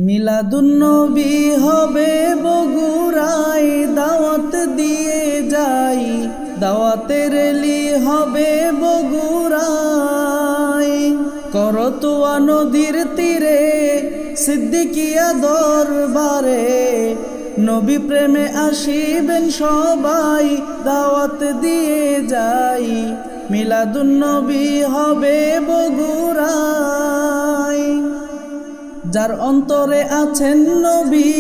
মিলাদুন্নবী হবে বগুড়ায়, দাওয়াত দিয়ে যাই, দাওয়াতের লি হবে বগুড়ায়। করতোয়া নদীর তীরে সিদ্দিকিয়া দরবারে, নবী প্রেমে আসিবেন সবাই, দাওয়াত দিয়ে যাই, মিলাদুন্নবী হবে বগুড়ায়। যার অন্তরে আছেন নবী,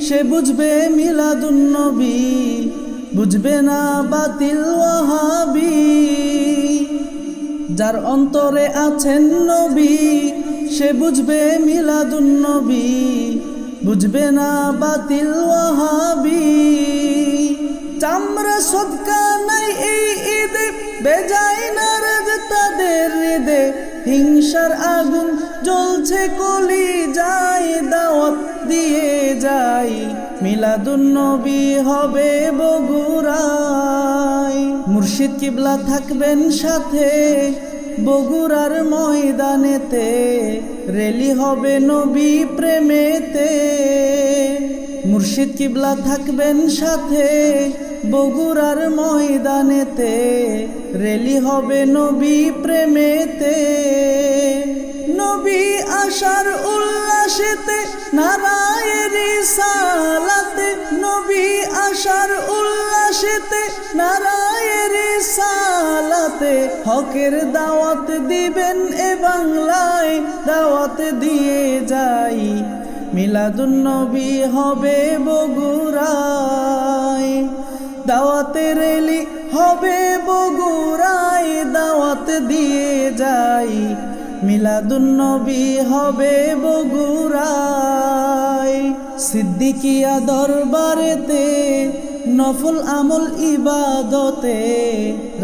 সে বুঝবে মিলাদুন্নবী, বুঝবে না বাতিল ওয়াহাবি। যার অন্তরে আছেন নবী, সে বুঝবে মিলাদুন্নবী, বুঝবে না বাতিল ওয়াহাবি। চামড়া সদকা নাই এই ঈদে, বেজায় নারাজ তাদের হৃদে, হিংসার আগুন জ্বলছে কলি যায়, দাওয়াত দিয়ে যাই, মিলাদুন্নবী হবে বগুড়ায়। মুর্শিদ কিবলা থাকবেন সাথে বগুড়ার ময়দানেতে, রেলি হবে নবী প্রেমেতে। মুর্শিদ কিবলা থাকবেন সাথে বগুড়ার ময়দানেতে, রেলি হবে নবী প্রেমেতে। নবী আসার উল্লাসেতে, নারায়ে রিসালাতে, নবী আসার উল্লাসেতে, নারায়ে রিসালাতে, হকের দাওয়াত দিবেন এ বাংলায়, দাওয়াত দিয়ে যাই, মিলাদুন্নবী হবে বগুড়ায়। দাওয়াতের রেলি হবে বগুড়ায়, দাওয়াত দিয়ে যাই, মিলাদুন্নবী হবে বগুড়ায়। সিদ্দিকিয়া দরবারেতে নফল আমল ইবাদতে,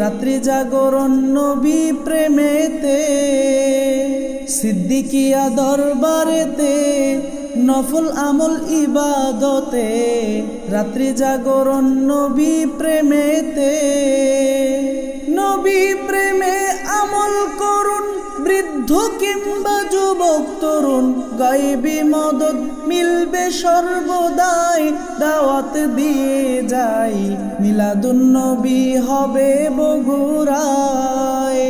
রাত্রি জাগরণ নবী প্রেমেতে। সিদ্দিকিয়া দরবারেতে নফল আমল ইবাদতে, রাত্রি জাগরণ নবী প্রেমেতে। নবী প্রেমে আমল করুন, বৃদ্ধ কিংবা যুবক তরুণ, গায়বী মদদ মিলবে সর্বদাই, দাওয়াত দিয়ে যাই, মিলাদুন্নবী হবে বগুড়ায়।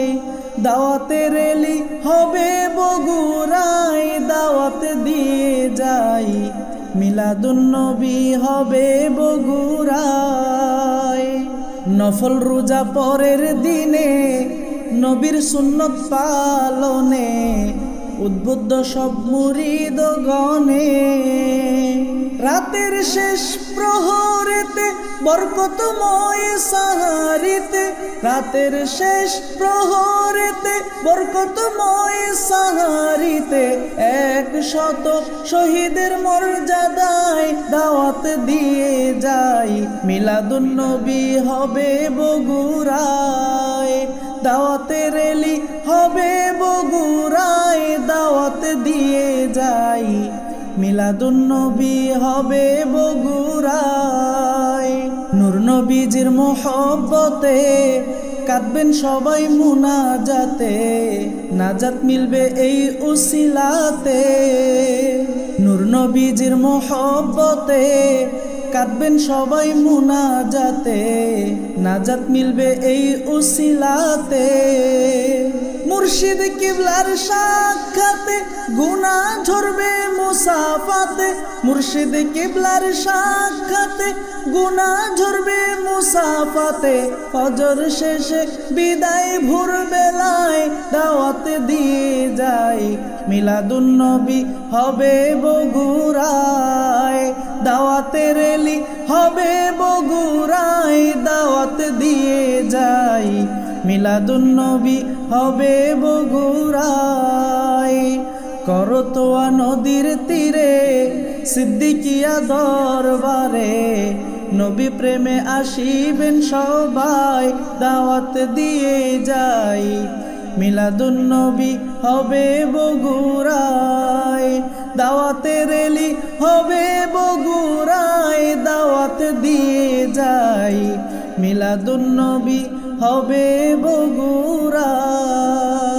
দাওয়াতের রেলি হবে বগুড়ায়, দাওয়াত দিয়ে যাই, মিলাদুন্নবী হবে বগুড়ায়। নফল রোজা পরের দিনে, নবীর সুন্নত পালনে, উদ্বুদ্ধ সব মুরিদগণে। রাতের শেষ প্রহরেতে, বরকতময় সাহারিতে, রাতের শেষ প্রহরেতে, বরকতময় সাহারিতে, 100 শহীদের মর্যাদায়, দাওয়াত দিয়ে যাই, মিলাদুন্নবী হবে বগুড়ায়। দাওয়াতের রেলি হবে বগুড়ায়, দাওয়াত দিয়ে যাই, মিলাদুন্নবী হবে বগুড়ায়। নূর নবীজির মোহব্বতে কাঁদবেন সবাই মুনাজাতে, নাজাত মিলবে এই উসিলাতে। নূর নবীজির মোহব্বতে কাঁদবেন সবাই মুনাজাতে, নাজাত মিলবে এই উসিলাতে। মুর্শিদ কিবলার সাক্ষাতে গুনাহ ঝরবে মুসাফাতে, মুর্শিদ কিবলার সাক্ষাতে গুনাহ ঝরবে মুসাফাতে। ফজর শেষে বিদায় ভোর বেলায়, দাওয়াত দিয়ে যাই, মিলাদুন্নবী হবে বগুড়ায়। দাওয়াতের রেলি হবে বগুড়ায়, দাওয়াত দিয়ে যাই, মিলাদুন্নবী হবে বগুড়ায়। করতোয়া নদীর তীরে সিদ্দিকিয়া দরবারে, নবী প্রেমে আসিবেন সবাই, দাওয়াত দিয়ে যাই, মিলাদুন্নবী হবে বগুড়ায়। দাওয়াতের রেলি হবে বগুড়ায়, দাওয়াত দিয়ে যাই, মিলাদুন্নবী হবে বগুড়ায়।